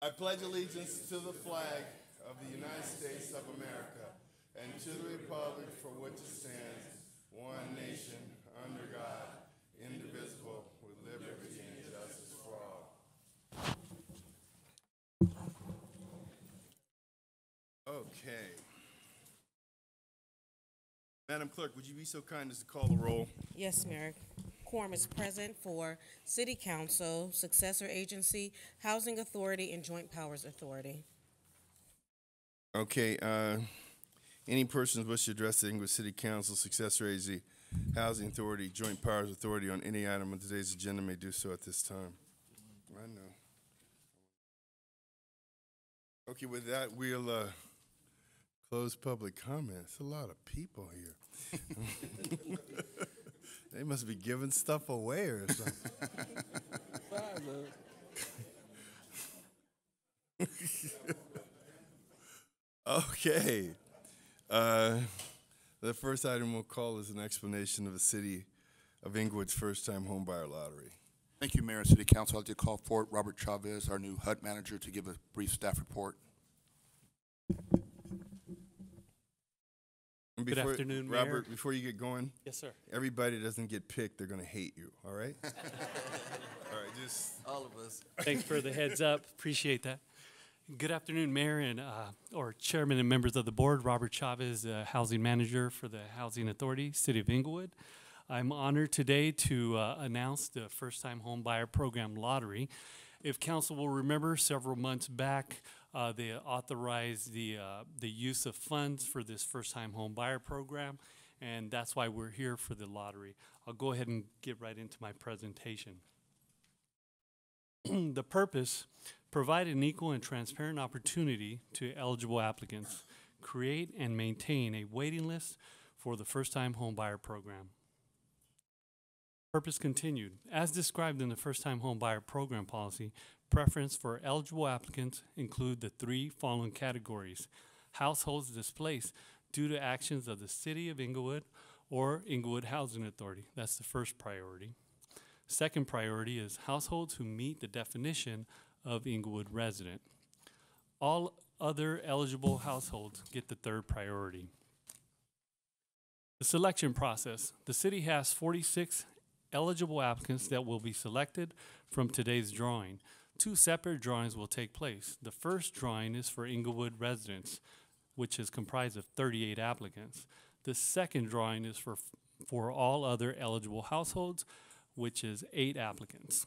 I pledge allegiance to the flag of the United States of America and to the republic for which it stands, one nation, under God, indivisible, with liberty and justice for all. Okay. Madam Clerk, would you be so kind as to call the roll? Yes, Mayor. Quorum is present for City Council, Successor Agency, Housing Authority, and Joint Powers Authority. Okay, any persons wish to address the Inglewood City Council, Successor Agency, Housing Authority, Joint Powers Authority on any item on today's agenda may do so at this time. I know. Okay, with that, we'll close public comments. A lot of people here. They must be giving stuff away or something. Okay. The first item we'll call is an explanation of the City of Inglewood's first-time homebuyer lottery. Thank you, Mayor and City Council. I'd like to call forward Robert Chavez, our new HUD manager, to give a brief staff report. Good afternoon, Mayor. Robert, before you get going. Yes, sir. Everybody doesn't get picked, they're going to hate you, all right? All right, just all of us. Thanks for the heads up. Appreciate that. Good afternoon, Mayor and or Chairman and members of the board. Robert Chavez, Housing Manager for the Housing Authority, City of Inglewood. I'm honored today to announce the First-Time Home Buyer Program Lottery. If Council will remember, several months back, they authorized the use of funds for this First-Time Home Buyer Program, and that's why we're here for the lottery. I'll go ahead and get right into my presentation. The purpose: provide an equal and transparent opportunity to eligible applicants, create and maintain a waiting list for the First-Time Home Buyer Program. Purpose continued. As described in the First-Time Home Buyer Program policy, preference for eligible applicants include the three following categories: households displaced due to actions of the City of Inglewood or Inglewood Housing Authority. That's the first priority. Second priority is households who meet the definition of Inglewood resident. All other eligible households get the third priority. The selection process. The city has 46 eligible applicants that will be selected from today's drawing. Two separate drawings will take place. The first drawing is for Inglewood residents, which is comprised of 38 applicants. The second drawing is for all other eligible households, which is 8 applicants.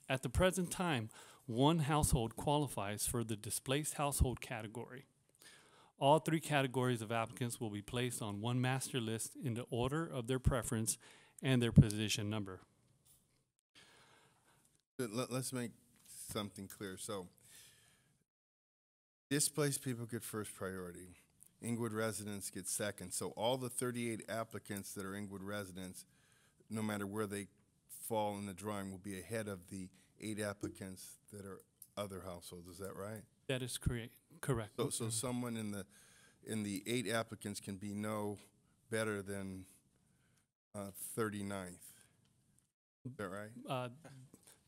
At the present time, one household qualifies for the displaced household category. All 3 categories of applicants will be placed on one master list in the order of their preference and their position number. Let's make something clear. So, displaced people get first priority. Inglewood residents get second. So all the 38 applicants that are Inglewood residents, no matter where they fall in the drawing, will be ahead of the 8 applicants that are other households. Is that right? That is correct. So someone in the 8 applicants can be no better than 39th. Is that right?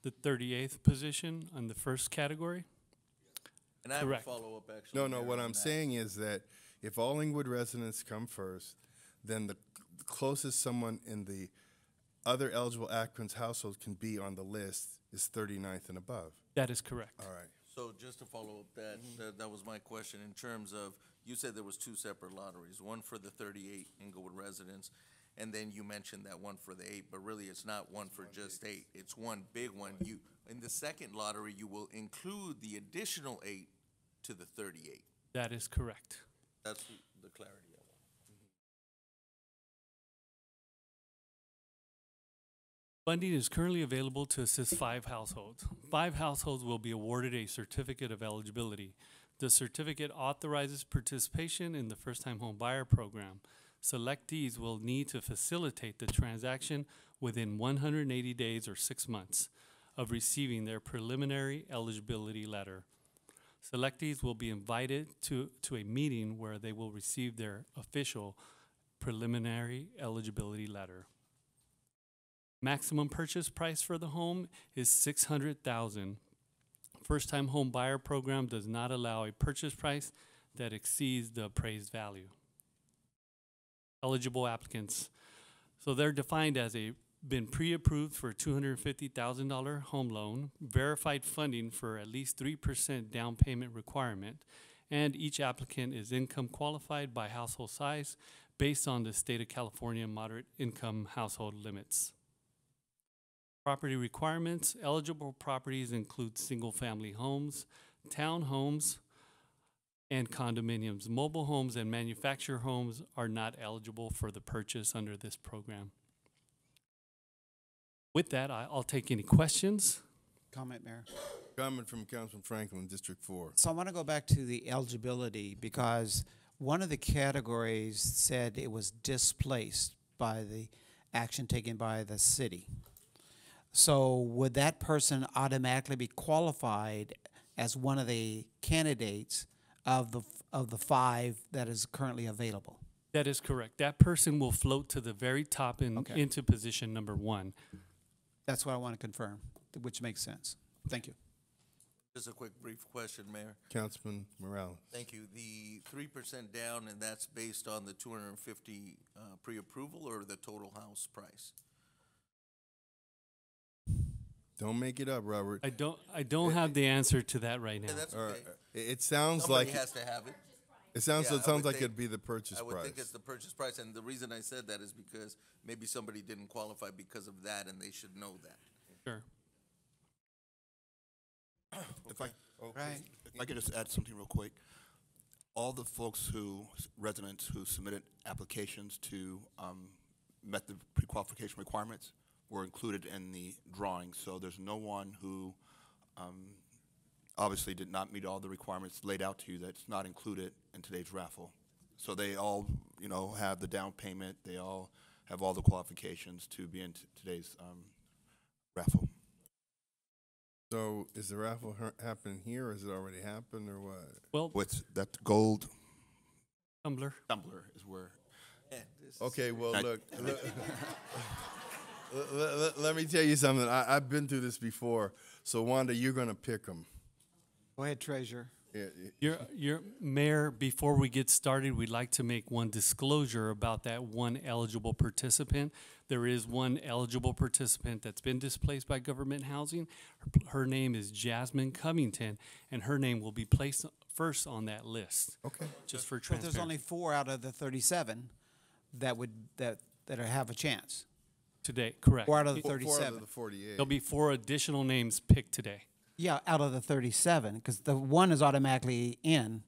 The 38th position on the first category? And I have a follow-up, actually. No, what I'm saying is that if all Inglewood residents come first, then the closest someone in the other eligible applicants' household can be on the list is 39th and above. That is correct. All right. So just to follow up that was my question in terms of, you said there was 2 separate lotteries, one for the 38 Inglewood residents, and then you mentioned that one for the 8, but really it's not one for just 8. It's one big one. In the second lottery, you will include the additional 8 to the 38. That is correct. That's the clarity I want. Funding is currently available to assist 5 households. 5 households will be awarded a certificate of eligibility. The certificate authorizes participation in the First-Time Home Buyer Program. Selectees will need to facilitate the transaction within 180 days or 6 months of receiving their preliminary eligibility letter. Selectees will be invited to a meeting where they will receive their official preliminary eligibility letter. Maximum purchase price for the home is $600,000 first-time home buyer program does not allow a purchase price that exceeds the appraised value. Eligible applicants. So they're defined as been pre-approved for a $250,000 home loan, verified funding for at least 3% down payment requirement, and each applicant is income qualified by household size based on the state of California moderate income household limits. Property requirements. Eligible properties include single-family homes, townhomes, and condominiums. Mobile homes and manufactured homes are not eligible for the purchase under this program. With that, I'll take any questions. Comment, Mayor. Comment from Councilman Franklin, District 4. So I want to go back to the eligibility because one of the categories said it was displaced by the action taken by the city. So would that person automatically be qualified as one of the candidates of the 5 that is currently available? That is correct. That person will float to the very top and Okay. into position number 1. That's what I want to confirm, which makes sense. Thank you. Just a quick, brief question, Mayor. Councilman Morales. Thank you. The 3% down, and that's based on the 250 pre-approval or the total house price? Don't make it up, Robert. I don't have the answer to that right now. Yeah, that's Or, okay. it sounds Somebody like has to have it. it sounds Yeah, I would like think- it'd be the purchase I would price. think it's the purchase price, and the reason I said that is because maybe somebody didn't qualify because of that, and they should know that. Sure. If I, Right. if I could just add something real quick. All the folks residents who submitted applications to, met the pre-qualification requirements were included in the drawing. So there's no one who, obviously did not meet all the requirements laid out to you that's not included in today's raffle. So they all, have the down payment. They all have all the qualifications to be in today's raffle. So is the raffle happening here, or has it already happened, or what? Well, What's that gold Tumblr. tumbler is where. Yeah, this is Okay, well, I- look, let me tell you something. I've been through this before. So, Wanda, you're going to pick them. Go ahead, Treasurer. Your Mayor, before we get started, we'd like to make one disclosure about that one eligible participant. There is one eligible participant that's been displaced by government housing. Her name is Jasmine Covington, and her name will be placed first on that list. Okay. Just for But transparency. there's only 4 out of the 37 that have a chance. Today, correct. 4 out of the Four out of 37. the 48. There'll be 4 additional names picked today. Yeah, out of the 37, because the 1 is automatically in.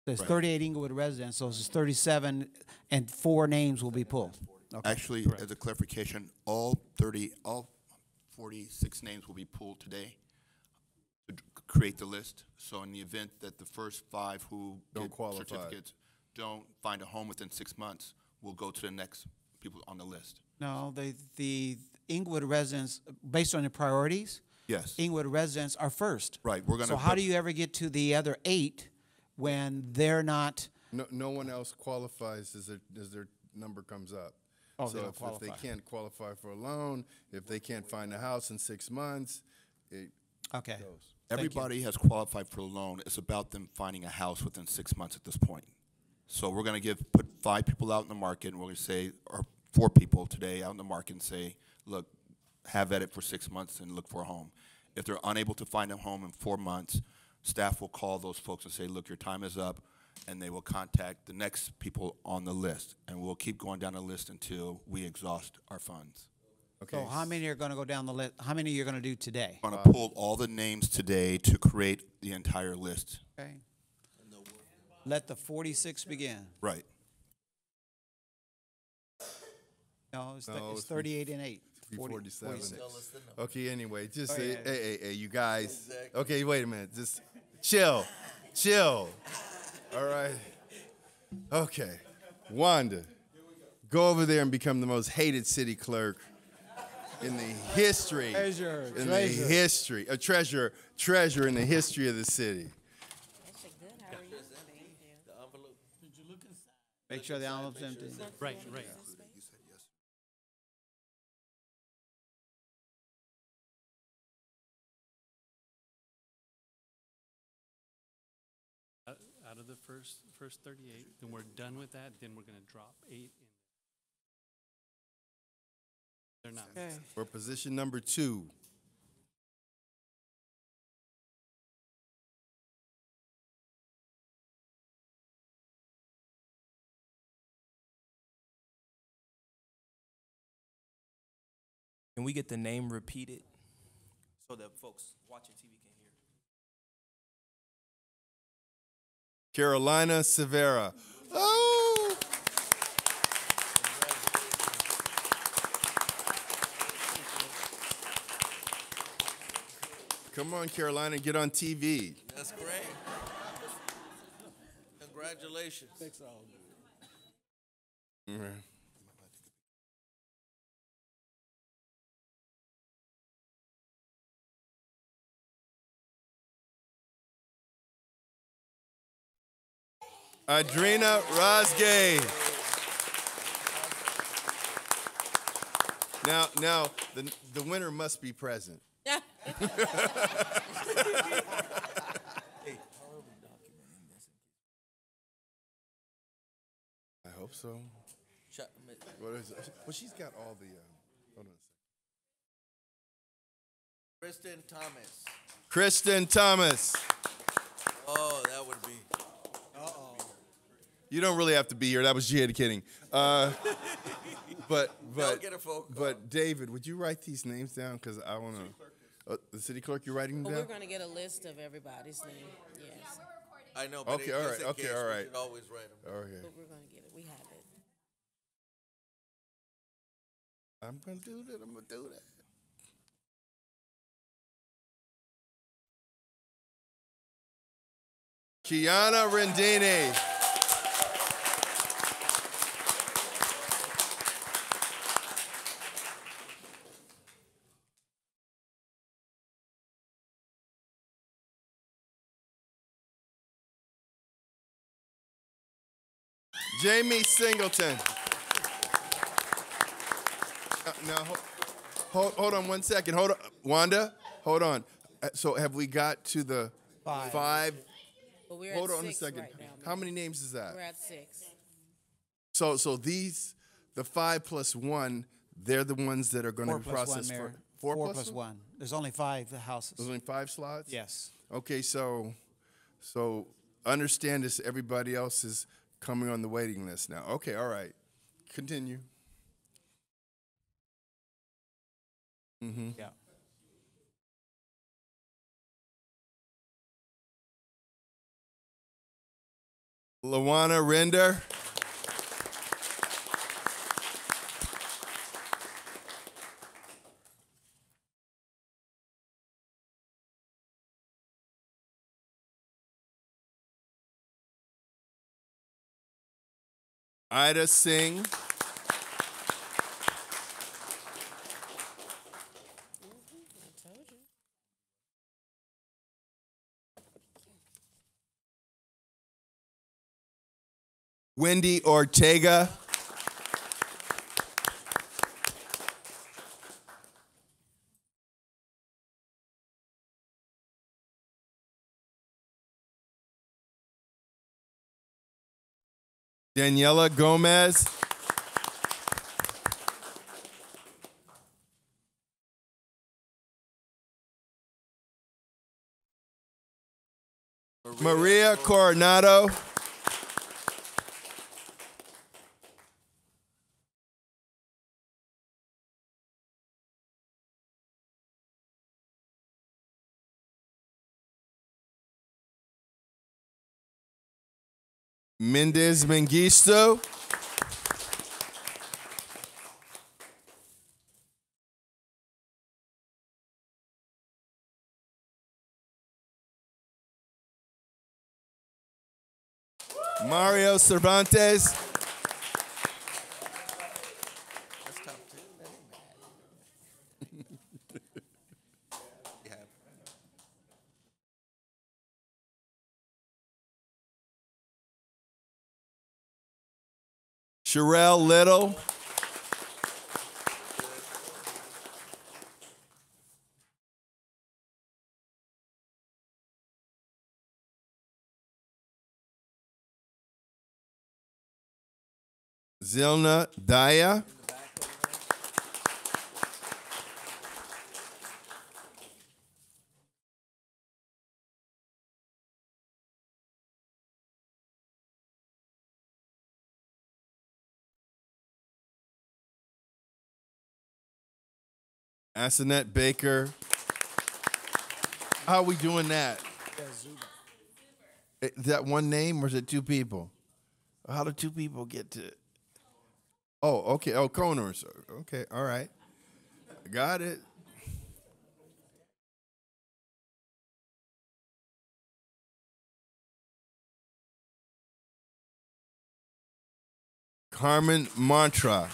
There's Right. 38 Inglewood residents, so it's 37, and 4 names will be pulled. Okay. Actually, Correct. as a clarification, all 46 names will be pulled today to create the list. So in the event that the first 5 who Don't get qualify. certificates don't find a home within 6 months, will go to the next people on the list. No, the Inglewood residents, based on the priorities, Yes, Inglewood residents are first. right, we're gonna. So how do you ever get to the other 8 when they're not? No one else qualifies as their number comes up. Oh, they So don't if they qualify. can't qualify for a loan, if they can't find a house in 6 months, it Okay. goes. Thank you. Everybody has qualified for a loan. It's about them finding a house within 6 months at this point. So we're gonna put 5 people out in the market, and we're gonna say, or 4 people today out in the market and say, look, have at it for 6 months and look for a home. If they're unable to find a home in 4 months, staff will call those folks and say, look, your time is up, and they will contact the next people on the list. And we'll keep going down the list until we exhaust our funds. Okay. So how many are going to go down the list? How many are you going to do today? We're gonna pull all the names today to create the entire list. Okay. Let the 46 begin. Right. No, it's, No, it's it's 38 and 8. be 47. 46. Tell us the number. Okay, anyway, just Oh, say, yeah. hey, you guys. Exactly. Okay, wait a minute. Just chill. All right. Okay. Wanda, go over there and become the most hated city clerk in the history. Treasurer, In treasurer. the history. A treasurer in the history of the city. Actually, good. How are you? Thank you. The envelope. Make sure the envelope's empty. Right, right. the first 38, then we're done with that, then we're gonna drop 8 in. They're not. Okay. For position number 2. Can we get the name repeated so that folks watching TV can hear? Carolina Severa. Oh! Come on, Carolina, get on TV. That's great. Congratulations. Mhm. Adrina Rosgay. Now, the winner must be present. Yeah. I hope so. What is it? Well, she's got all the. Hold on a second. Kristen Thomas. Kristen Thomas. Oh, that would be. You don't really have to be here. That was Jada kidding. But Get a phone call. but David, would you write these names down? Because I want to. The city clerk, you're writing them But down? we're gonna get a list of everybody's name, yes. I know, but Okay, all right, okay, all right. We should always write them. Okay. But we're gonna get it, we have it. I'm gonna do that. I'm gonna do that. Kiana Rendini. Jamie Singleton. Now, hold on 1 second. Hold on, Wanda. Hold on. So, have we got to the five? But we're Hold at on a 6 second. right now. How many names is that? We're at 6. So these, the 5 plus 1, they're the ones that are going to 4 be plus 1, processed Mayor. for 4 plus 1. There's only 5 houses. There's only 5 slots. Yes. Okay, so understand this. Everybody else is coming on the waiting list now. Okay, all right. Continue. Mm-hmm. Yeah. Lawana Render. Ida Singh. I told you. Wendy Ortega. Daniela Gomez. Maria Coronado. Mendez Mengistu. Mario Cervantes. That's top 2. That ain't bad. Yeah. Sherelle Little. Zilna Daya. Asenet Baker. How are we doing that? Is that one name or is it two people? How do two people get to? Oh, okay. Oh, Coners. Okay, all right. Got it. Carmen Mantra.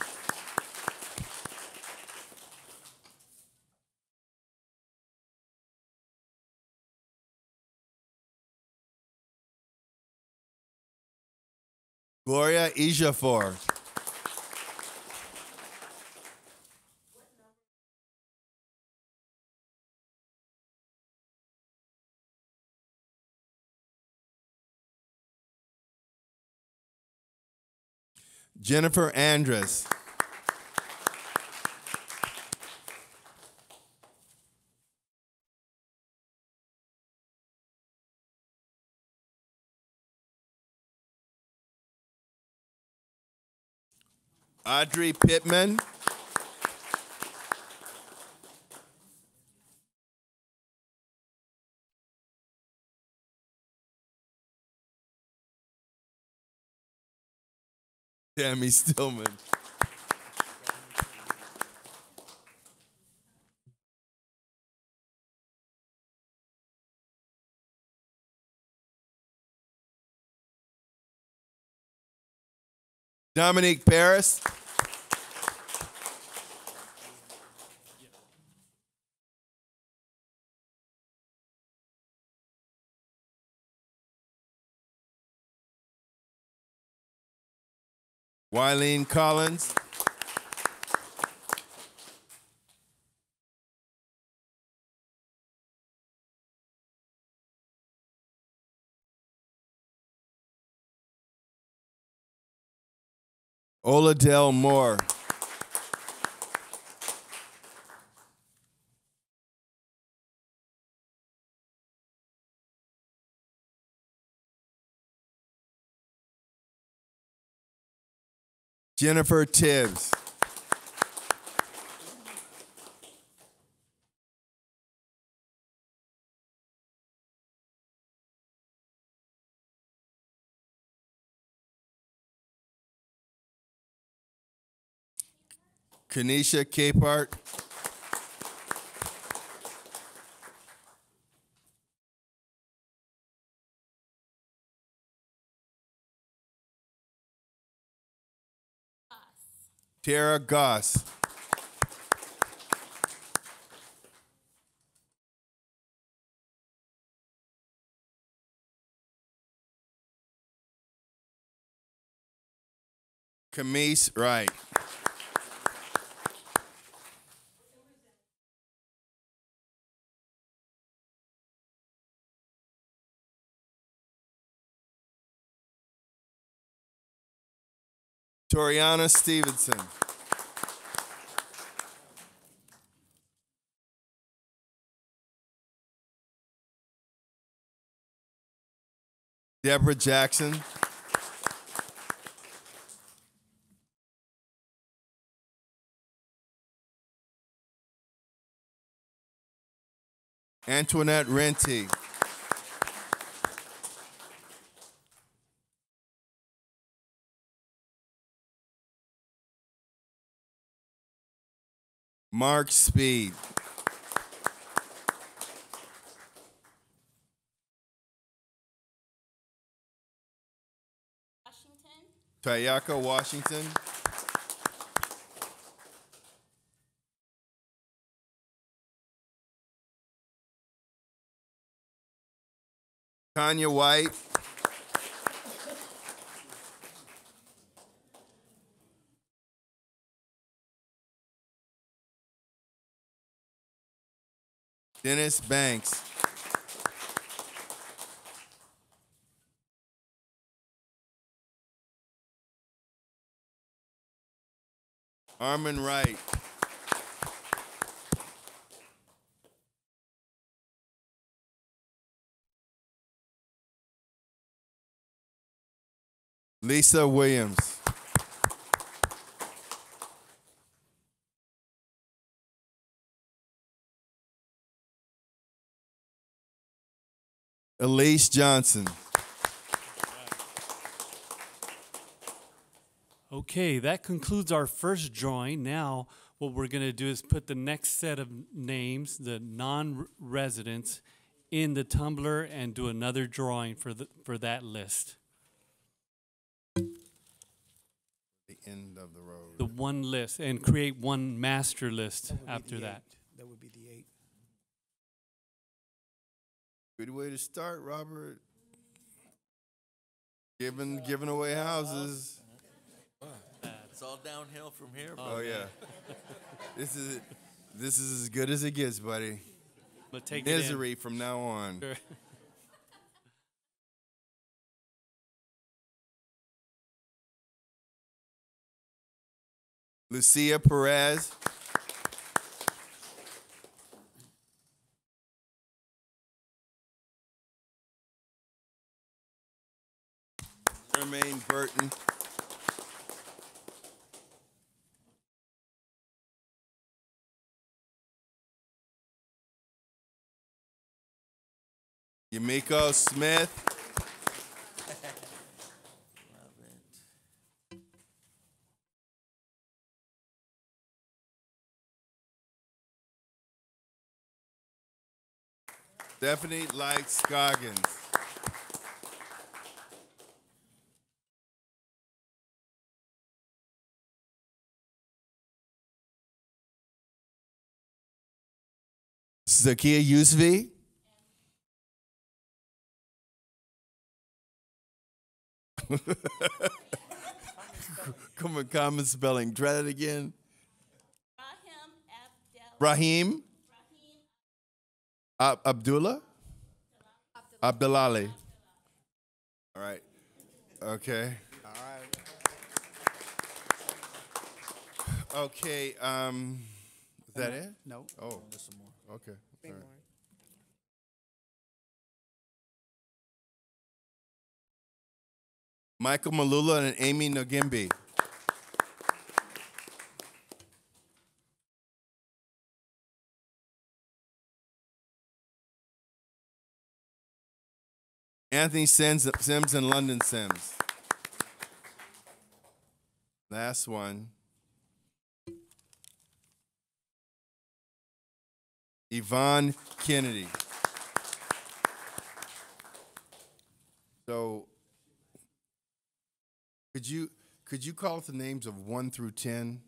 Gloria Ijafor. Jennifer Andress. Audrey Pittman. Tammy Stillman. Dominique Paris. Wileen Collins. Oladell Moore. Jennifer Tibbs. Kanisha Capehart. Tara Goss. Camise Wright. Toriana Stevenson. Deborah Jackson. Antoinette Renty. Mark Speed. Tayaka Washington. Tanya White. Dennis Banks. Armin Wright. Lisa Williams. Elise Johnson. Okay, that concludes our first drawing. Now, what we're going to do is put the next set of names, the non-residents, in the tumbler and do another drawing for that list. The end of the road. The one list, and create one master list after that. That would be the 8. Good way to start, Robert. Giving away houses. It's all downhill from here. Oh yeah. This is as good as it gets, buddy. But take it in. Misery from now on. Sure. Lucia Perez. Jermaine Burton. Yumiko Smith. Stephanie Light Scoggins. Zakia Yusvi. Common spelling. Try that again. Rahim Abdullah? Abdulali. All right. Okay. All right. Okay. Is that it? No. Oh. Okay. All right. Michael Malula and Amy Nogimbi. Anthony Sims and London Sims. Last one. Yvonne Kennedy. So, could you call out the names of 1 through 10?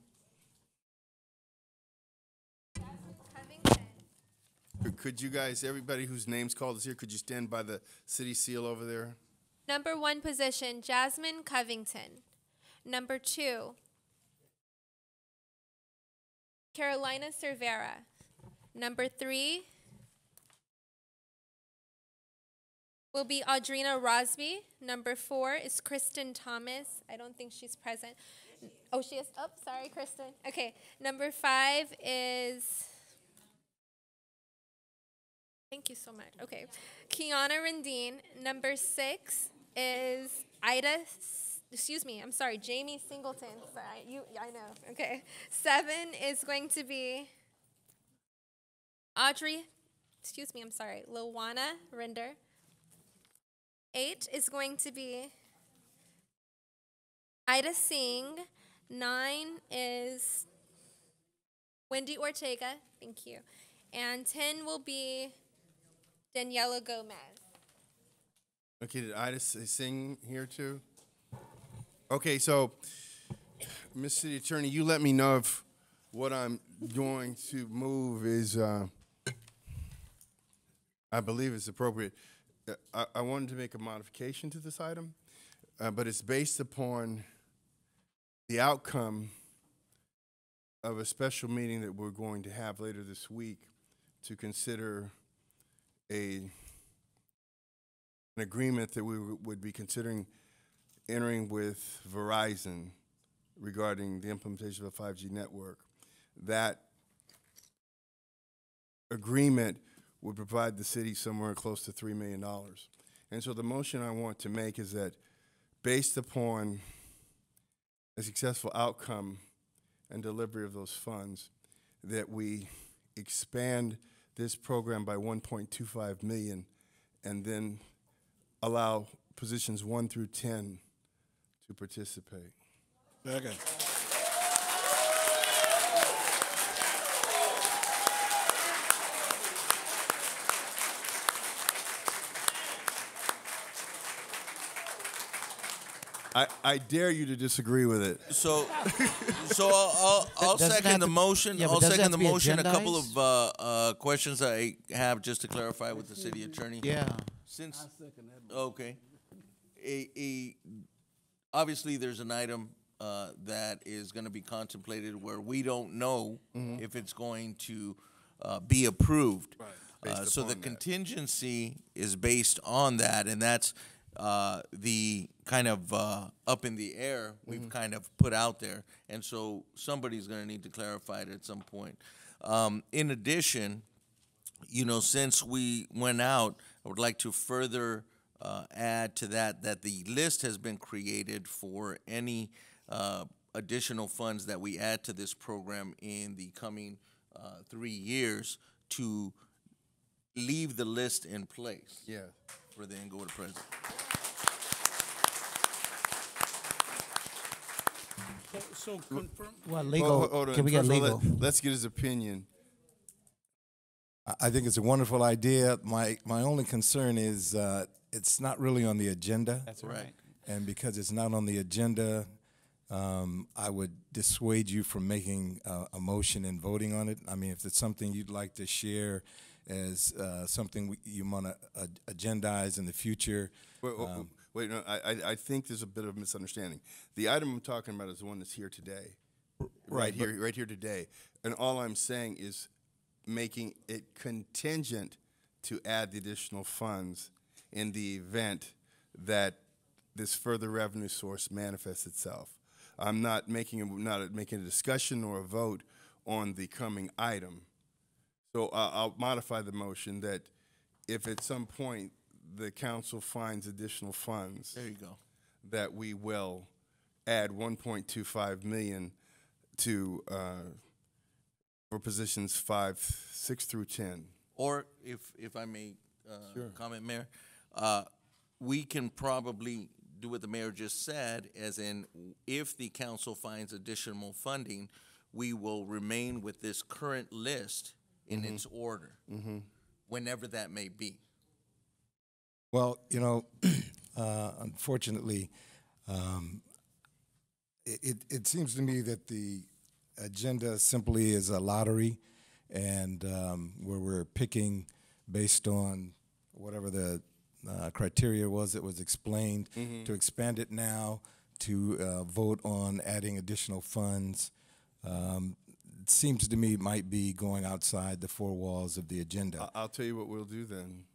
Could you guys, everybody whose name's called is here, could you stand by the city seal over there? Number 1 position, Jasmine Covington. Number 2, Carolina Cervera. Number 3 will be Audrina Rosby. Number 4 is Kristen Thomas. I don't think she's present. Oh, she is. Oh, sorry, Kristen. Okay. Number 5 is, thank you so much. Okay. Kiana Rendine. Number 6 is Jamie Singleton. Sorry, I know. Okay. 7 is going to be Luana Rinder. 8 is going to be Ida Singh. 9 is Wendy Ortega. Thank you. And 10 will be Daniela Gomez. Okay, did Ida sing here too? Okay, so, Ms. City Attorney, you let me know if what I'm going to move is, I believe it's appropriate. I wanted to make a modification to this item, but it's based upon the outcome of a special meeting that we're going to have later this week to consider an agreement that we would be considering entering with Verizon regarding the implementation of a 5G network. That agreement would provide the city somewhere close to $3 million. And so the motion I want to make is that based upon a successful outcome and delivery of those funds, that we expand this program by 1.25 million and then allow positions 1 through 10 to participate. Okay. I dare you to disagree with it. So, I'll Doesn't second have the to- motion. yeah, but I'll doesn't it second have the to be motion. A couple agendized? of questions I have just to clarify with the city attorney. Yeah. Since okay, obviously there's an item that is going to be contemplated where we don't know if it's going to be approved. Based So the upon that. contingency is based on that, and that's the kind of up in the air we've kind of put out there, and so somebody's going to need to clarify it at some point. In addition, since we went out, I would like to further add to that the list has been created for any additional funds that we add to this program in the coming 3 years to leave the list in place. Yeah. For the Inglewood president. So confirm. Well, legal, Hold on. can we get First of all, legal? let's get his opinion. I think it's a wonderful idea. My only concern is it's not really on the agenda. That's right. And because it's not on the agenda, I would dissuade you from making a motion and voting on it. I mean, if it's something you'd like to share as something you want to agendize in the future. Wait, no, I think there's a bit of misunderstanding. The item I'm talking about is the one that's here today. Right here today. And all I'm saying is making it contingent to add the additional funds in the event that this further revenue source manifests itself. I'm not making a discussion or a vote on the coming item. So I'll modify the motion that if at some point the council finds additional funds, There you go. that we will add 1.25 million to for positions 5, 6 through 10. Or if I may comment, Mayor, we can probably do what the mayor just said, as in if the council finds additional funding, we will remain with this current list in its order, whenever that may be. Well, unfortunately, it seems to me that the agenda simply is a lottery, and where we're picking based on whatever the criteria was that was explained, to expand it now, to vote on adding additional funds. It seems to me it might be going outside the four walls of the agenda. I'll tell you what we'll do then.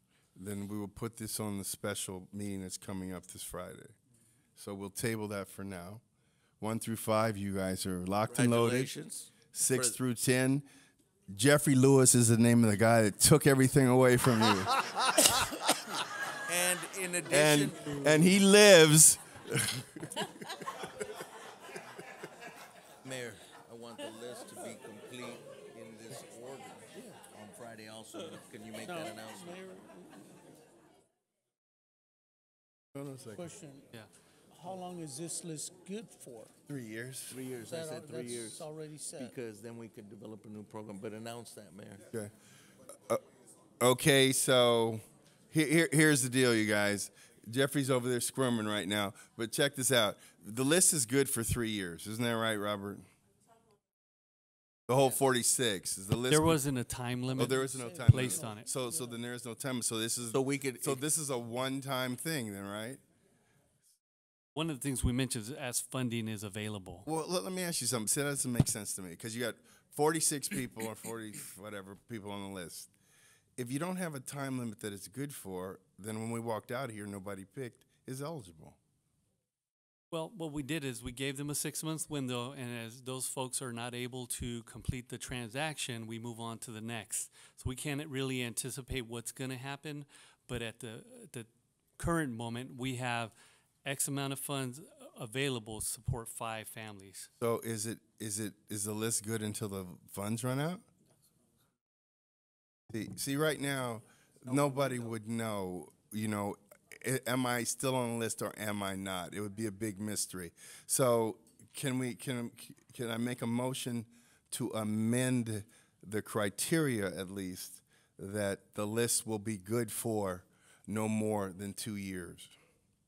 Then we will put this on the special meeting that's coming up this Friday. So we'll table that for now. 1 through 5, you guys are locked and loaded. Congratulations. 6 For- through 10. Jeffrey Lewis is the name of the guy that took everything away from you. And in addition, and he lives. Mayor, I want the list to be complete in this order on Friday also. Can you make that announcement? Mayor, Hold on a second. question. Yeah. How long is this list good for? 3 years. 3 years, I That said 3 that's years. already set. Because then we could develop a new program, but announce that, Mayor. Okay. Okay, so here's the deal, you guys. Jeffrey's over there squirming right now, but check this out. The list is good for 3 years. Isn't that right, Robert? The whole 46 is the list. There wasn't a time limit. Oh, there is no time placed limit. on it. So then there is no time. So this is So we could- So this is a one-time thing, then, right? One of the things we mentioned is as funding is available. Well, let me ask you something. See, that doesn't make sense to me because you got 46 people or 40 whatever people on the list. If you don't have a time limit that it's good for, then when we walked out here, nobody picked is eligible. Well, what we did is we gave them a 6-month window, and as those folks are not able to complete the transaction, we move on to the next. So we can't really anticipate what's going to happen, but at the current moment, we have X amount of funds available to support 5 families. So is the list good until the funds run out? See, right now, nobody would know, am I still on the list or am I not? It would be a big mystery. So can I make a motion to amend the criteria at least that the list will be good for no more than 2 years?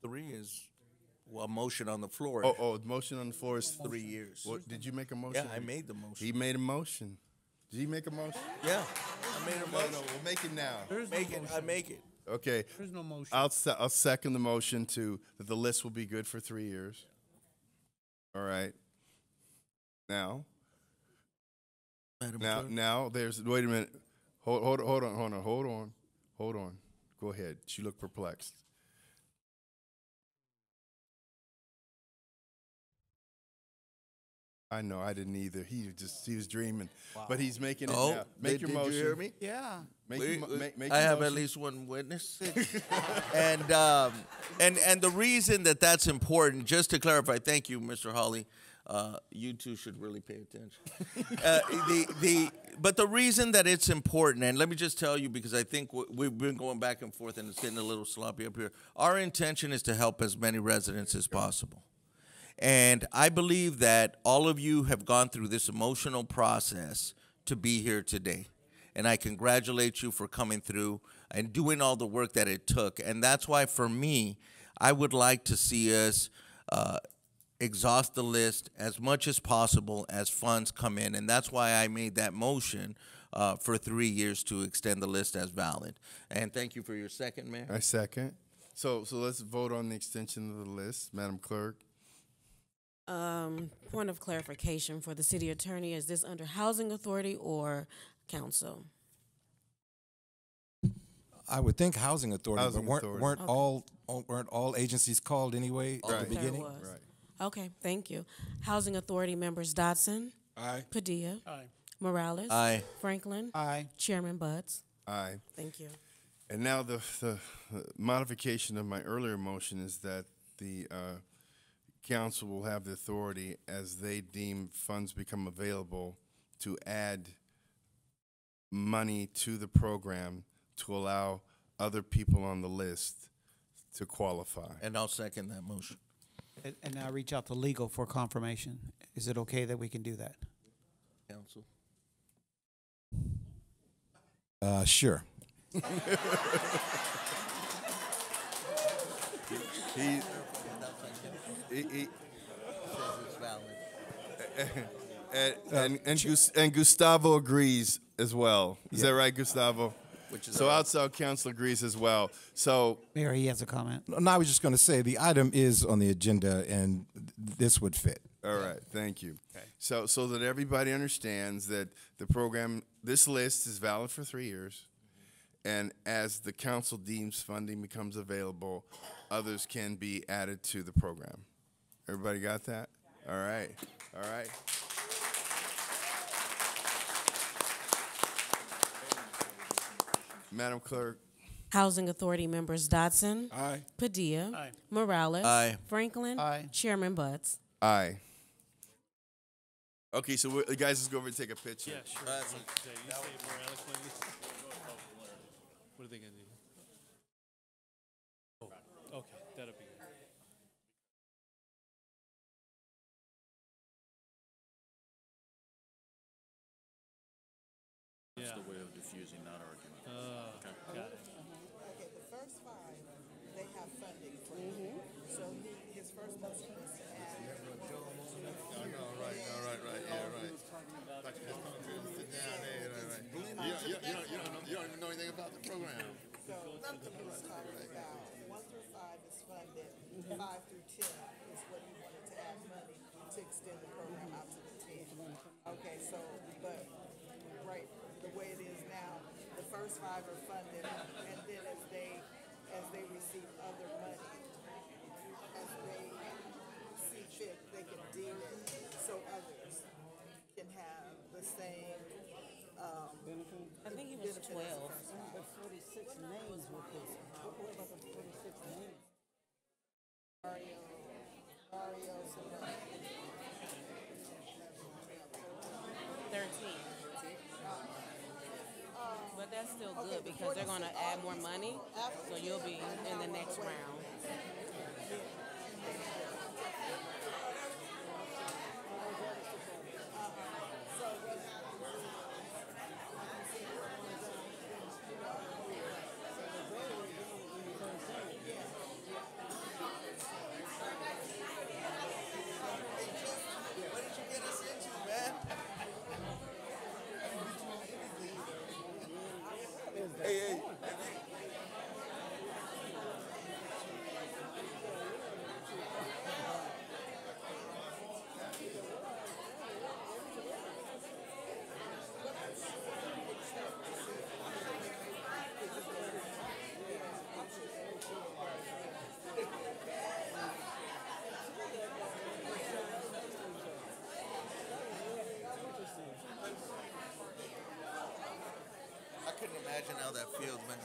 3 is, well, a motion on the floor. Oh, the motion on the floor is 3 years. What, did you make a motion? Yeah, I made the motion. He made a motion. Did he make a motion? Yeah, I made a motion. No, we'll make it now. I make it. Okay. There's no motion. I'll second the motion that the list will be good for 3 years. All right. Now there's, wait a minute. Hold on. Go ahead. She looked perplexed. I know, I didn't either. He was dreaming. Wow. But he's making it now. Make your motion. Did you hear me? Yeah. Make I have motion. at least one witness. and the reason that's important, just to clarify, thank you, Mr. Hawley. You two should really pay attention. But the reason that it's important, and let me just tell you, because I think we've been going back and forth and it's getting a little sloppy up here. Our intention is to help as many residents as possible. And I believe that all of you have gone through this emotional process to be here today. And I congratulate you for coming through and doing all the work that it took. And that's why, for me, I would like to see us exhaust the list as much as possible as funds come in. And that's why I made that motion for 3 years to extend the list as valid. And thank you for your second, Mayor. I second. So let's vote on the extension of the list, Madam Clerk. Point of clarification for the city attorney, is this under Housing Authority or council? I would think Housing Authority, Housing but Authority. weren't all agencies called anyway at the There beginning? was. Right. Okay, thank you. Housing Authority members Dodson. Aye. Padilla. Aye. Morales. Aye. Franklin. Aye. Chairman Butts. Aye. Thank you. And now the modification of my earlier motion is that the council will have the authority, as they deem funds become available, to add money to the program to allow other people on the list to qualify. And I'll second that motion. And now reach out to legal for confirmation. Is it okay that we can do that? Council. Sure. He and Gustavo agrees as well. Is that right, Gustavo? So outside council agrees as well. So Mayor, he has a comment. No, I was just going to say the item is on the agenda, and this would fit. all right, thank you. Okay. So that everybody understands that the program, this list is valid for 3 years, and as the council deems funding becomes available, others can be added to the program. Everybody got that? All right. All right. Madam Clerk. Housing Authority members Dodson. Aye. Padilla. Aye. Morales. Aye. Franklin. Aye. Chairman Butts. Aye. Okay, so guys, let's go over and take a picture. Yeah, sure. You say it more eloquently. What are they gonna do? Oh, okay, that'll be good. Yeah. The way of diffusing that argument. Got it. Okay, the first five, they have funding for. So his first motion is to add. You don't even know anything about the program. So nothing he was talking about, 1 through 5 is funded, 5 through 10 is what he wanted to add money to extend the program out to the 10. Okay, so, but, right, the way it is now, the first 5 are funded, and then as they receive other money, as they that's still good because they're gonna add more money, so you'll be in the next round. I couldn't imagine how that feels, man.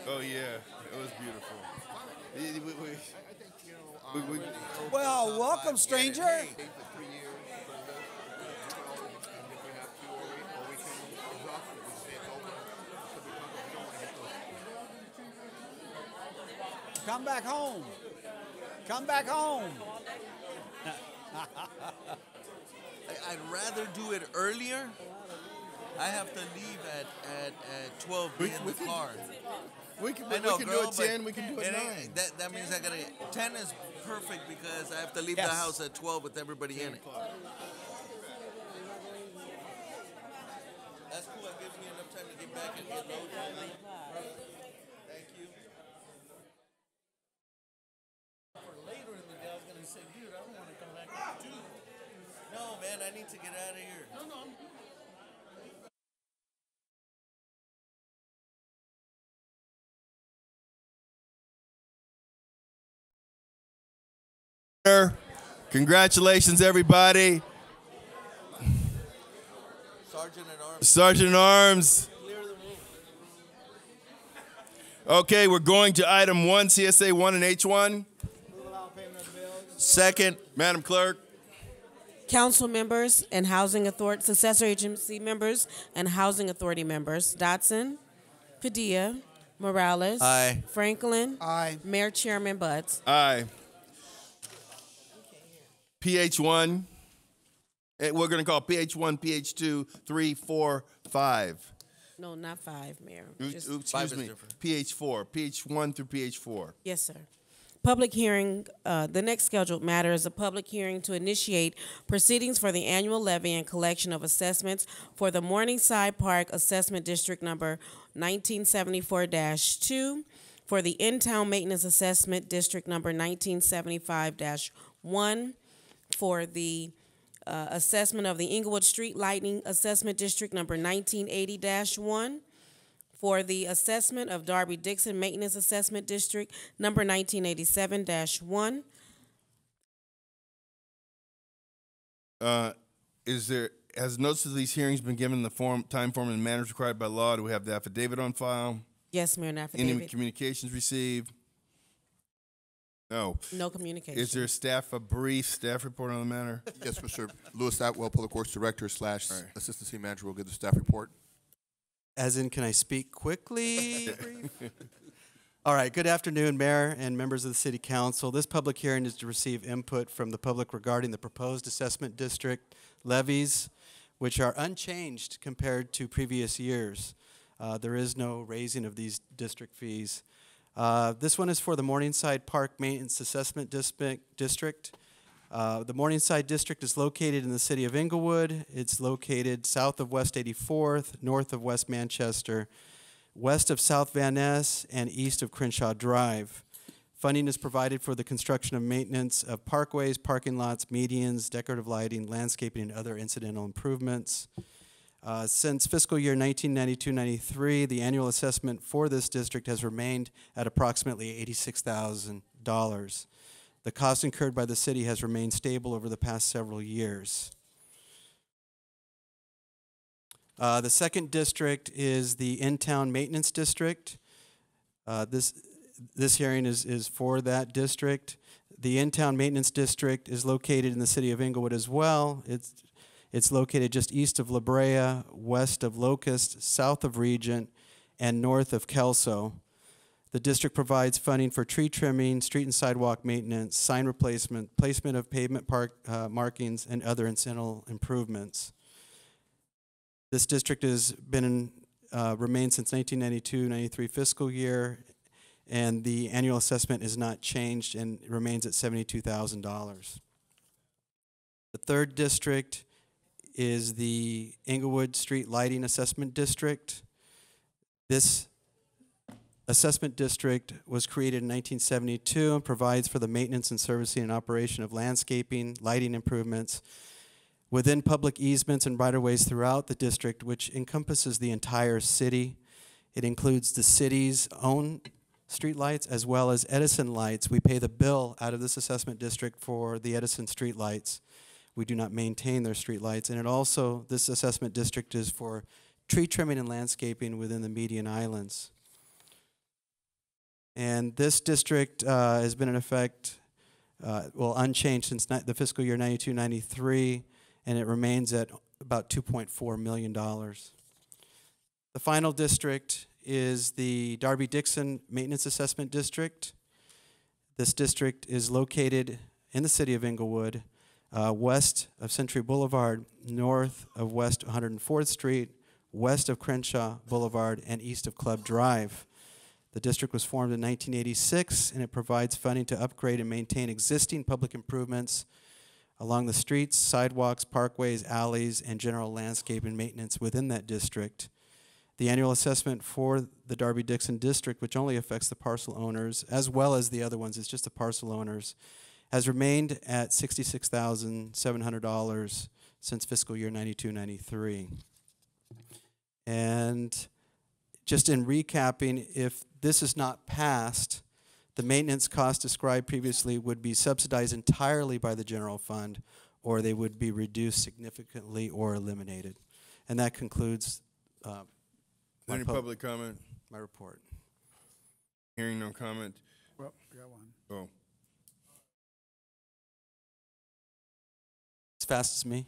Oh, yeah, it was beautiful. Well, welcome, stranger. Come back home. Come back home. I'd rather do it earlier. I have to leave at 12 in the car. We can, I know, we can girl, do it but 10, we can do it 9. That means I gotta. 10 is perfect because I have to leave the Yes. house at 12 with everybody in it. That's cool. That gives me enough time to get back and get loaded. Thank you. Later in the day, I was gonna say, dude, I don't wanna come back at 2. No, man, I need to get out of here. No. Congratulations, everybody. Sergeant at Arms. Sergeant at Arms. Clear the room. Okay, we're going to item 1, CSA 1 and H1. Second. Madam Clerk. Council members and housing authority, successor agency members and housing authority members, Dotson, Padilla, Morales. Aye. Franklin. Aye. Mayor Chairman Butts. Aye. PH1. We're going to call PH1, PH2, 3, 4, 5. No, not 5, Mayor. Just- Excuse me. PH4. PH1 through PH4. Yes, sir. Public hearing, the next scheduled matter is a public hearing to initiate proceedings for the annual levy and collection of assessments for the Morningside Park Assessment District number 1974-2, for the In-Town Maintenance Assessment District number 1975-1, for the assessment of the Inglewood Street Lighting Assessment District number 1980-1, for the assessment of Darby Dixon Maintenance Assessment District number 1987-1. Has notice of these hearings been given the time, form, and manners required by law? Do we have the affidavit on file? Yes, Mayor, an Any affidavit. communications received? No. No communication. Is there a brief staff report on the matter? Yes, Mr. Lewis Atwell, Public Works Director / Assistant City Manager, will give the staff report. As in, can I speak quickly? All right, good afternoon, Mayor and members of the City Council. This public hearing is to receive input from the public regarding the proposed assessment district levies, which are unchanged compared to previous years. There is no raising of these district fees. This one is for the Morningside Park Maintenance Assessment District. The Morningside District is located in the city of Inglewood. It's located south of West 84th, north of West Manchester, west of South Van Ness, and east of Crenshaw Drive. Funding is provided for the construction of maintenance of parkways, parking lots, medians, decorative lighting, landscaping, and other incidental improvements. Since fiscal year 1992-93, the annual assessment for this district has remained at approximately $86,000. The cost incurred by the city has remained stable over the past several years. The second district is the In-Town Maintenance District. This hearing is for that district. The In-Town Maintenance District is located in the city of Inglewood as well. It's located just east of La Brea, west of Locust, south of Regent, and north of Kelso. The district provides funding for tree trimming, street and sidewalk maintenance, sign replacement, placement of pavement markings, and other incidental improvements. This district has been remained since 1992-93 fiscal year, and the annual assessment is not changed and remains at $72,000. The third district is the Inglewood Street Lighting Assessment District. This assessment district was created in 1972 and provides for the maintenance and servicing and operation of landscaping, lighting improvements within public easements and right-of-ways throughout the district, which encompasses the entire city. It includes the city's own street lights as well as Edison lights. We pay the bill out of this assessment district for the Edison street lights. We do not maintain their street lights. And it also, this assessment district is for tree trimming and landscaping within the median islands. And this district has been in effect, unchanged since the fiscal year 92-93, and it remains at about $2.4 million. The final district is the Darby Dixon Maintenance Assessment District. This district is located in the city of Inglewood, west of Century Boulevard, north of West 104th Street, west of Crenshaw Boulevard, and east of Club Drive. The district was formed in 1986, and it provides funding to upgrade and maintain existing public improvements along the streets, sidewalks, parkways, alleys, and general landscape and maintenance within that district. The annual assessment for the Darby-Dixon district, which only affects the parcel owners, as well as the other ones, it's just the parcel owners, has remained at $66,700 since fiscal year 92-93. And just in recapping, if this is not passed, the maintenance costs described previously would be subsidized entirely by the general fund, or they would be reduced significantly or eliminated. And that concludes Any public comment? My report. Hearing no comment. Well, got one. Oh, As fast as me.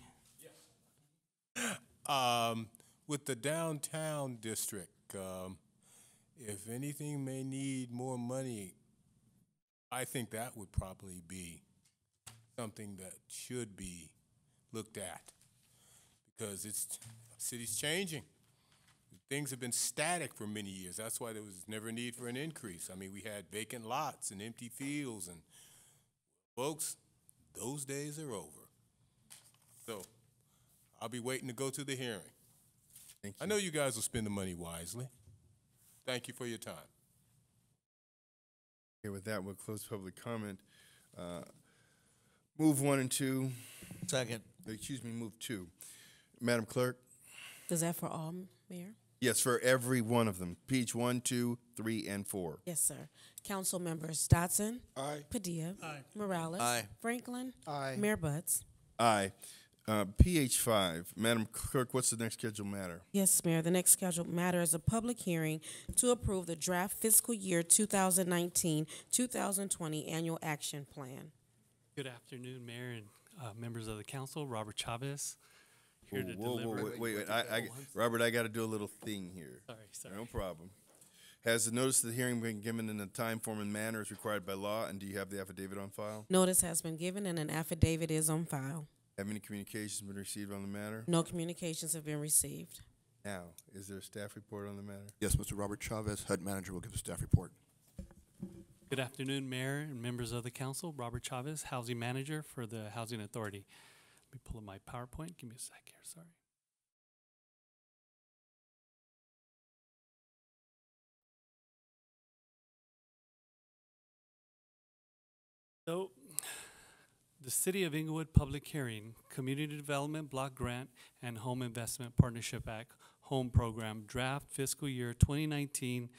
With the downtown district, if anything may need more money, I think that would probably be something that should be looked at, because city's changing. Things have been static for many years. That's why there was never a need for an increase. I mean, we had vacant lots and empty fields, and folks, those days are over. So I'll be waiting to go to the hearing. thank you. I know you guys will spend the money wisely. Thank you for your time. Okay, with that, we'll close public comment. Move 1 and 2. Second. Excuse me, move 2. Madam Clerk? Is that for all, Mayor? Yes, for every one of them. Page 1, 2, 3, and 4. Yes, sir. Council members Dotson. Aye. Padilla. Aye. Morales. Aye. Franklin. Aye. Mayor Butts. Aye. PH 5. Madam Clerk, what's the next scheduled matter? Yes, Mayor. The next scheduled matter is a public hearing to approve the draft fiscal year 2019-2020 annual action plan. Good afternoon, Mayor and members of the council. Robert Chavez here to Whoa, deliver. wait. Robert, I got to do a little thing here. Sorry. No problem. Has the notice of the hearing been given in the time, form, and manner as required by law, and do you have the affidavit on file? Notice has been given and an affidavit is on file. Have any communications been received on the matter? No communications have been received. Now, is there a staff report on the matter? Yes, Mr. Robert Chavez, HUD manager, will give a staff report. Good afternoon, Mayor and members of the council. Robert Chavez, Housing Manager for the Housing Authority. Let me pull up my PowerPoint. Give me a sec here, sorry. So, the City of Inglewood Public Hearing, Community Development Block Grant and Home Investment Partnership Act Home Program Draft Fiscal Year 2019-2020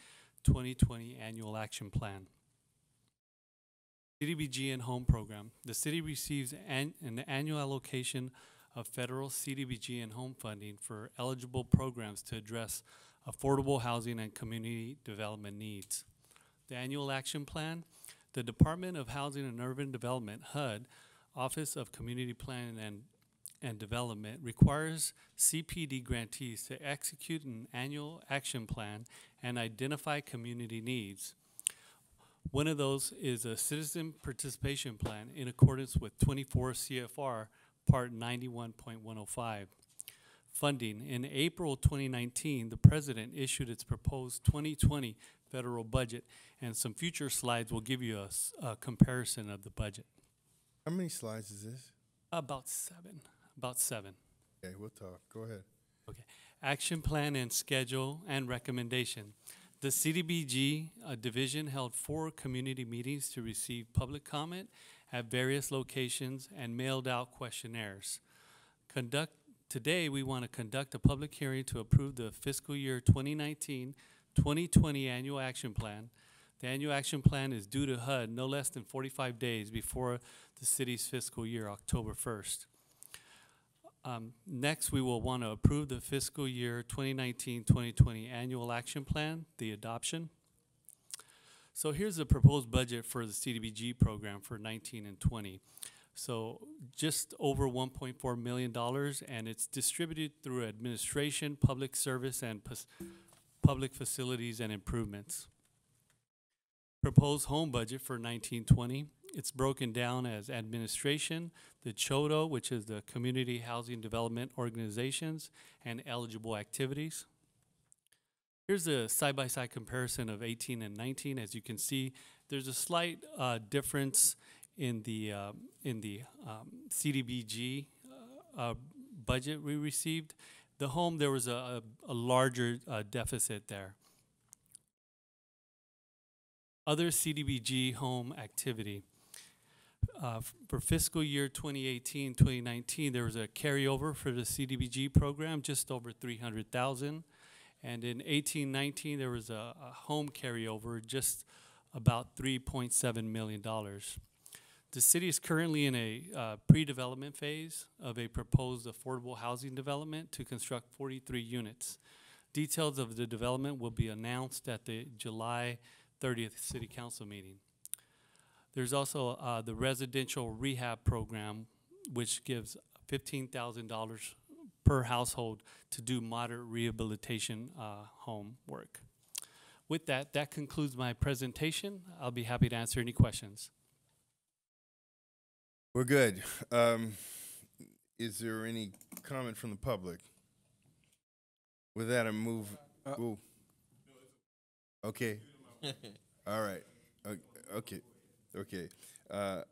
Annual Action Plan. CDBG and Home Program. The city receives an annual allocation of federal CDBG and home funding for eligible programs to address affordable housing and community development needs. The annual action plan. The Department of Housing and Urban Development, HUD, Office of Community Planning and and Development requires CPD grantees to execute an annual action plan and identify community needs. One of those is a citizen participation plan in accordance with 24 CFR Part 91.105. Funding. In April 2019, the President issued its proposed 2020 federal budget, and some future slides will give you a comparison of the budget. How many slides is this? About seven. About seven. Okay, we'll talk. Go ahead. Okay. Action plan and schedule and recommendation. The CDBG division held 4 community meetings to receive public comment at various locations and mailed out questionnaires. Today, we want to conduct a public hearing to approve the fiscal year 2019-2020 annual action plan. The annual action plan is due to HUD no less than 45 days before the city's fiscal year, October 1st. Next, we will want to approve the fiscal year 2019-2020 annual action plan, the adoption. So here's the proposed budget for the CDBG program for 19 and 20. So just over $1.4 million, and it's distributed through administration, public service, and public facilities and improvements. Proposed home budget for 1920. It's broken down as administration, the CHODO, which is the Community Housing Development Organizations, and eligible activities. Here's a side-by-side comparison of 18 and 19. As you can see, there's a slight difference in the CDBG budget we received. The home, there was a larger deficit there. Other CDBG home activity. For fiscal year 2018-2019, there was a carryover for the CDBG program, just over $300,000. And in 18-19, there was a home carryover, just about $3.7 million. The city is currently in a pre-development phase of a proposed affordable housing development to construct 43 units. Details of the development will be announced at the July 30th City Council meeting. There's also the residential rehab program, which gives $15,000 per household to do moderate rehabilitation home work. With that, that concludes my presentation. I'll be happy to answer any questions. We're good. Is there any comment from the public? With that, I move. Ooh. Okay. All right. Okay. Okay. I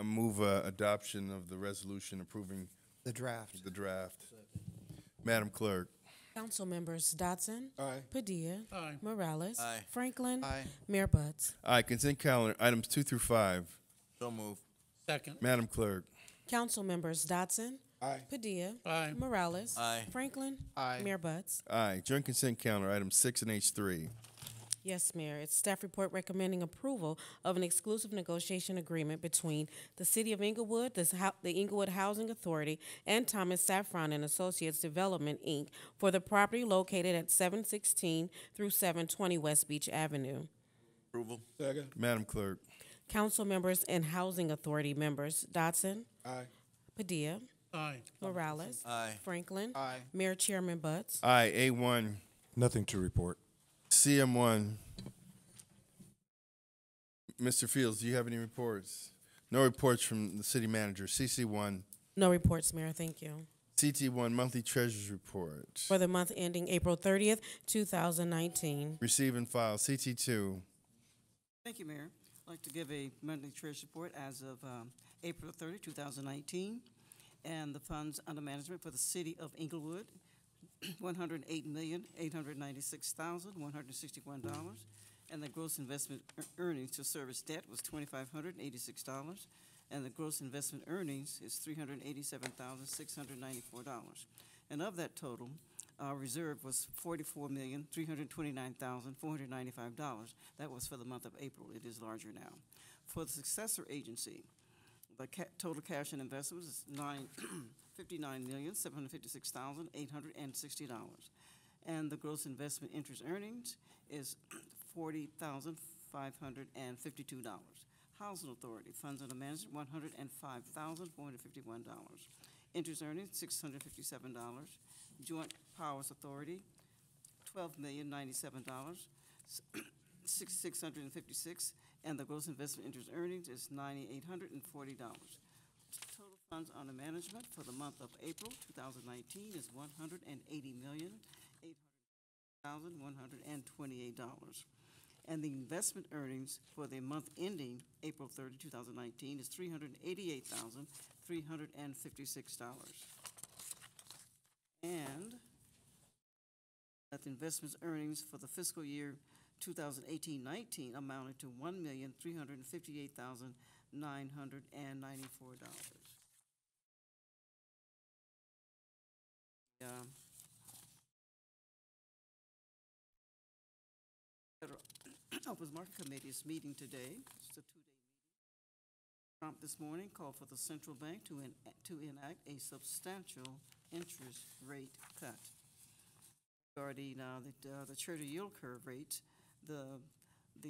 move adoption of the resolution approving The draft. the draft. Madam Clerk. Council members Dotson. Aye. Padilla. Aye. Morales. Aye. Franklin. Aye. Mayor Butts. Aye. Consent calendar items 2 through 5. So move. Second. Madam Clerk. Council members Dotson. Aye. Padilla. Aye. Morales. Aye. Franklin. Aye. Mayor Butts. Aye. Joint consent calendar items 6 and H3. Yes, Mayor. It's staff report recommending approval of an exclusive negotiation agreement between the City of Inglewood, the Inglewood Housing Authority, and Thomas Saffron and Associates Development, Inc. for the property located at 716 through 720 West Beach Avenue. Approval. Second. Madam Clerk. Council members and Housing Authority members Dotson. Aye. Padilla. Aye. Morales. Aye. Franklin. Aye. Mayor Chairman Butts. Aye. A1. Nothing to report. CM1. Mr. Fields, do you have any reports? No reports from the city manager. CC1. No reports, Mayor. Thank you. CT1 monthly treasurer's report. For the month ending April 30th, 2019. Receive and file. CT2. Thank you, Mayor. I'd like to give a monthly treasurer's report as of April 30, 2019. And the funds under management for the city of Inglewood, $108,896,161. And the gross investment earnings to service debt was $2,586. And the gross investment earnings is $387,694. And of that total, our reserve was $44,329,495. That was for the month of April. It is larger now. For the successor agency, the total cash and investments is $59,756,860. And the gross investment interest earnings is $40,552. Housing Authority funds under management $105,451. interest earnings, $657. Joint Powers Authority, $12,097, 656, and the gross investment interest earnings is $9,840. Total funds under management for the month of April 2019 is $180,800,128. And the investment earnings for the month ending April 30, 2019 is $388,356. And that the investment earnings for the fiscal year 2018-19 amounted to $1,358,994. Federal Open Market Committee is meeting today. It's a two-day meeting. Prompt this morning called for the central bank to enact a substantial interest rate cut. Regarding the Treasury yield curve rate, the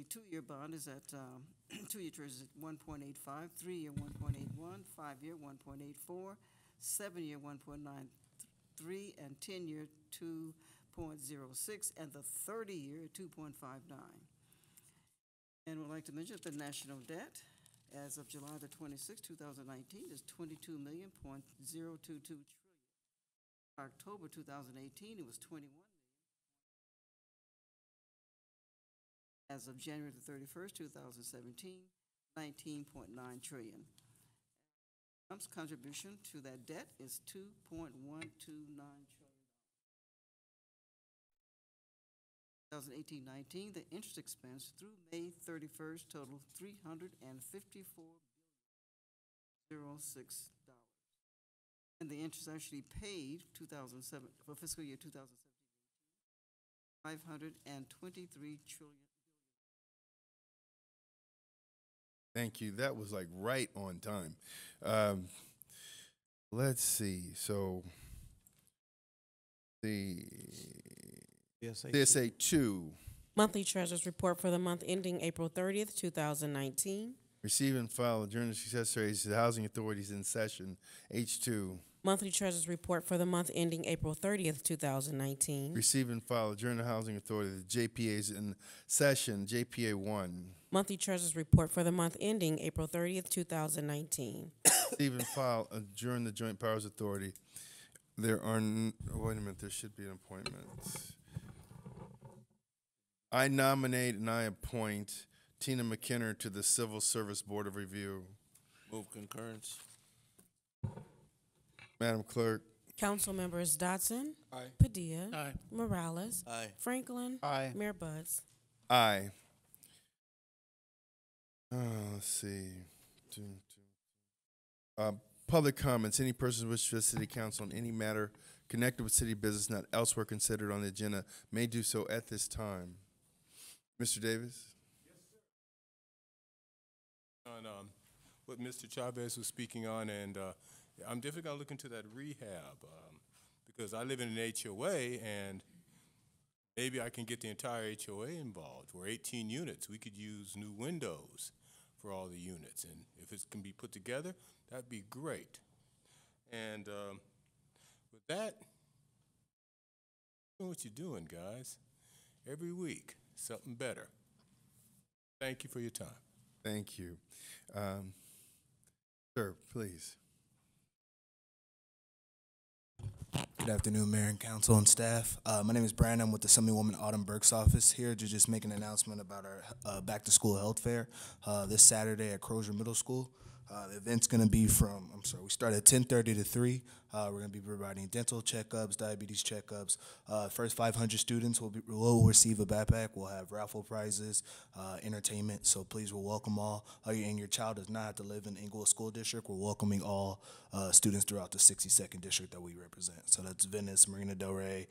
two-year bond is at 2-year Treasury is at 1.85, 3-year 1.81, 5-year 1.84, 7-year 1.93, and 10-year 2.06, and the 30-year 2.59. And we'd like to mention that the national debt as of July the 26th, 2019 is $22.022 trillion. October 2018, it was 21 million. As of January the 31st, 2017, 19.9 trillion. Trump's contribution to that debt is $2.129 trillion. 2018-19, the interest expense through May 31st totaled $354.06. And the interest actually paid 2007 for fiscal year 2017, $523 trillion. Thank you. That was like right on time. Let's see. So the CSA 2. Monthly Treasurer's Report for the month ending April 30th, 2019. Receive and file adjourn the successors to the housing authorities in session. H2. Monthly Treasurer's Report for the month ending April 30th, 2019. Receive and file adjourn the housing authority. The JPA's in session. JPA 1. Monthly Treasurer's Report for the month ending April 30th, 2019. Receive and file adjourn the Joint Powers Authority. There are, wait a minute, there should be an appointment. I nominate and I appoint Tina McKinner to the Civil Service Board of Review. Move concurrence. Madam Clerk. Council members Dotson. Aye. Padilla. Aye. Morales. Aye. Franklin. Aye. Mayor Buds. Aye. Let's see. Public comments. Any persons wish to address City Council on any matter connected with city business not elsewhere considered on the agenda may do so at this time. Mr. Davis? On what Mr. Chavez was speaking on, and I'm definitely going to look into that rehab because I live in an HOA, and maybe I can get the entire HOA involved. We're 18 units. We could use new windows for all the units, and if it can be put together, that'd be great. And with that, know what you're doing, guys. Every week, something better. Thank you for your time. Thank you. Sir, please. Good afternoon, Mayor and Council and staff. My name is Brandon. I'm with the Assemblywoman Autumn Burke's office here to just make an announcement about our back-to-school health fair this Saturday at Crozier Middle School. The event's going to be from, we start at 10:30 to 3. We're going to be providing dental checkups, diabetes checkups. First 500 students will receive a backpack. We'll have raffle prizes, entertainment. So please, we'll welcome all. And your child does not have to live in Inglewood School District. We're welcoming all students throughout the 62nd District that we represent. So that's Venice, Marina Del Rey,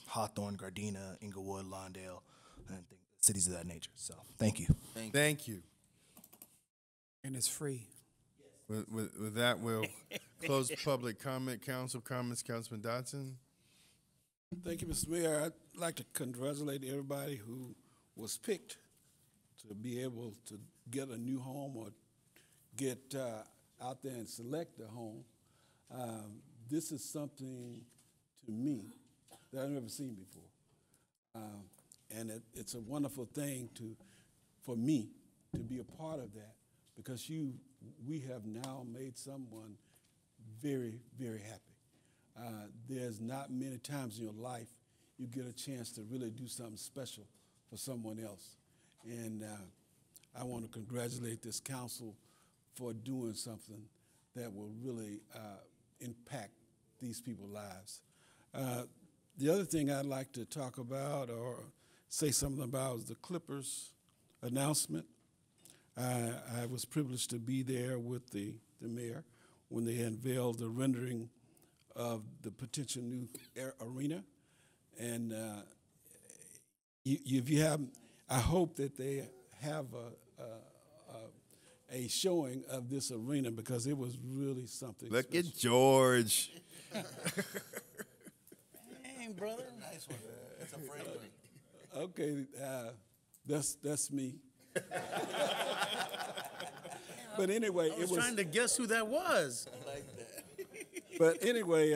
Hawthorne, Gardena, Inglewood, Lawndale, and cities of that nature. So thank you. Thank you. And it's free. With that, we'll close public comment. Council comments. Councilman Dotson. Thank you, Mr. Mayor. I'd like to congratulate everybody who was picked to be able to get a new home or get out there and select a home. This is something to me that I've never seen before. And it's a wonderful thing for me to be a part of that, because we have now made someone very, very happy. There's not many times in your life you get a chance to really do something special for someone else. And I want to congratulate this council for doing something that will really impact these people's lives. The other thing I'd like to talk about or say something about is the Clippers announcement. I was privileged to be there with the mayor when they unveiled the rendering of the potential new arena. And if you have, I hope that they have a showing of this arena, because it was really something Look special. at George. Dang, brother. Nice one. It's a Franklin. Okay, that's me. But anyway, I was trying to guess who that was. I like that. But anyway,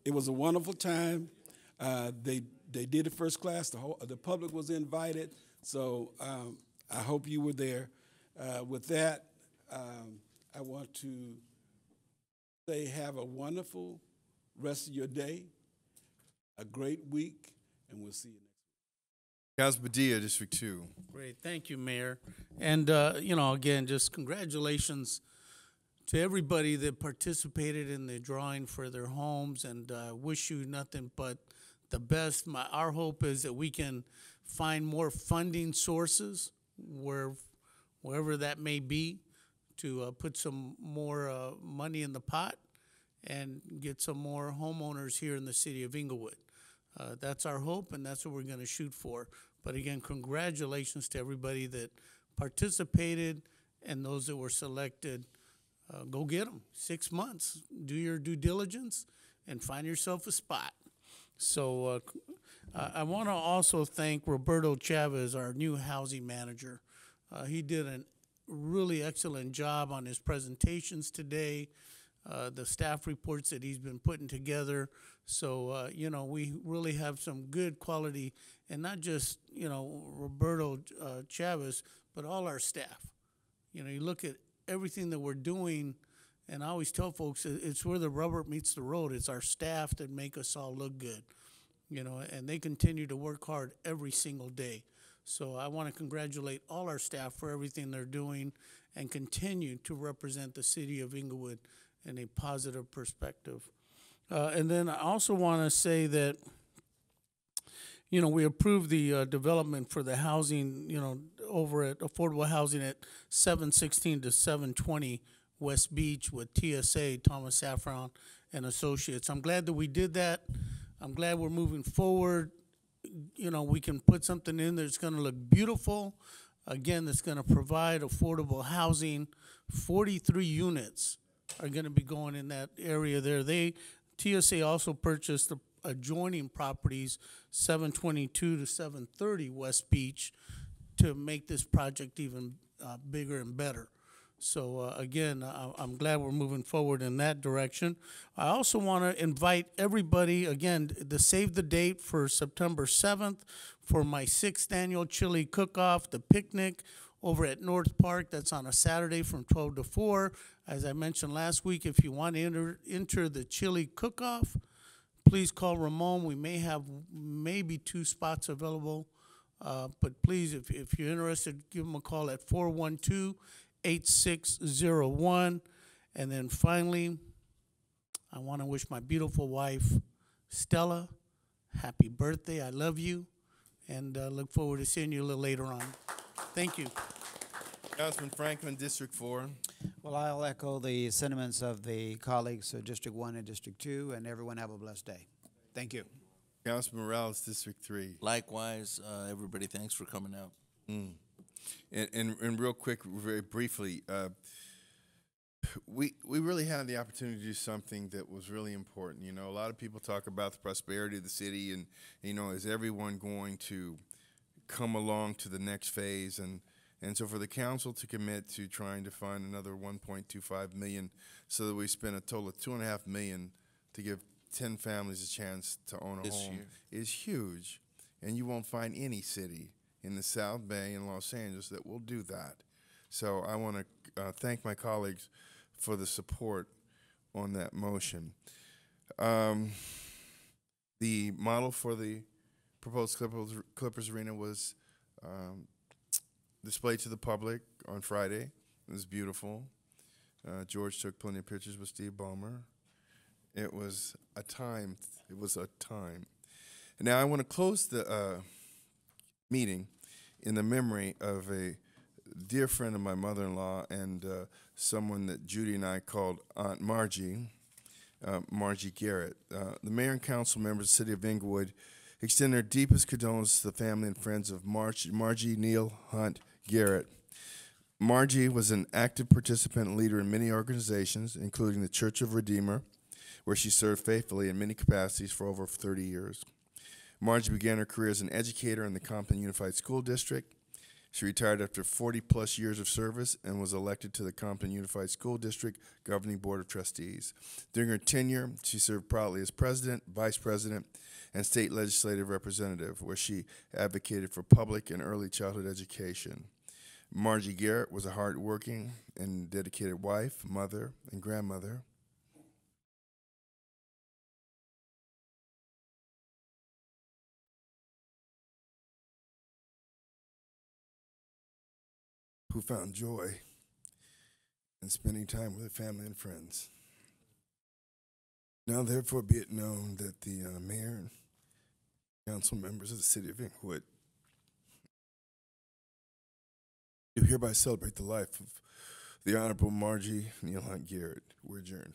it was a wonderful time. They did it first class. The public was invited, so I hope you were there. With that, I want to say have a wonderful rest of your day, a great week, and we'll see you next week. Councilman Padilla, District 2. Great, thank you, Mayor. And, again, just congratulations to everybody that participated in the drawing for their homes, and wish you nothing but the best. Our hope is that we can find more funding sources wherever that may be, to put some more money in the pot and get some more homeowners here in the city of Inglewood. That's our hope, and that's what we're going to shoot for. But again, congratulations to everybody that participated and those that were selected. Go get them. 6 months. Do your due diligence and find yourself a spot. So I want to also thank Roberto Chavez, our new housing manager. He did a really excellent job on his presentations today, the staff reports that he's been putting together. So, we really have some good quality, and not just, Roberto Chavez, but all our staff. You look at everything that we're doing, and I always tell folks it's where the rubber meets the road. It's our staff that make us all look good, and they continue to work hard every single day. So I want to congratulate all our staff for everything they're doing and continue to represent the city of Inglewood in a positive perspective. And then I also want to say that, we approved the development for the housing, over at affordable housing at 716 to 720 West Beach with TSA, Thomas Saffron and Associates. I'm glad that we did that. I'm glad we're moving forward. We can put something in that's going to look beautiful. Again, that's going to provide affordable housing. 43 units are going to be going in that area there. TSA also purchased the adjoining properties, 722 to 730 West Beach, to make this project even bigger and better. So again, I'm glad we're moving forward in that direction. I also want to invite everybody, again, to save the date for September 7th for my 6th annual chili cook-off, the picnic over at North Park. That's on a Saturday from 12 to 4. As I mentioned last week, if you want to enter the chili cook-off, please call Ramon. We may have maybe 2 spots available. But please, if you're interested, give him a call at 412-8601. And then finally, I want to wish my beautiful wife, Stella, happy birthday. I love you, and look forward to seeing you a little later on. Thank you. Councilman Franklin, District 4. Well, I'll echo the sentiments of the colleagues of District 1 and District 2, and everyone have a blessed day. Thank you. Councilman Morales, District 3. Likewise, everybody, thanks for coming out. And real quick, very briefly, we really had the opportunity to do something that was really important. A lot of people talk about the prosperity of the city, and is everyone going to come along to the next phase? And And so for the council to commit to trying to find another 1.25 million so that we spend a total of $2.5 million to give 10 families a chance to own a This home year. is huge. And you won't find any city in the South Bay and Los Angeles that will do that. So I want to thank my colleagues for the support on that motion. The model for the proposed Clippers Arena was displayed to the public on Friday. It was beautiful. George took plenty of pictures with Steve Ballmer. It was a time. It was a time. And now I want to close the meeting in the memory of a dear friend of my mother-in-law and someone that Judy and I called Aunt Margie, Margie Garrett. The mayor and council members of the city of Inglewood extend their deepest condolences to the family and friends of Margie Neal Hunt Garrett. Margie was an active participant and leader in many organizations, including the Church of Redeemer, where she served faithfully in many capacities for over 30 years. Margie began her career as an educator in the Compton Unified School District. She retired after 40-plus years of service and was elected to the Compton Unified School District Governing Board of Trustees. During her tenure, she served proudly as president, vice president, and state legislative representative, where she advocated for public and early childhood education. Margie Garrett was a hardworking and dedicated wife, mother, and grandmother. Who found joy in spending time with her family and friends. Now, therefore, be it known that the mayor and council members of the city of Inglewood do hereby celebrate the life of the Honorable Margie Neal Hunt Garrett. We're adjourned.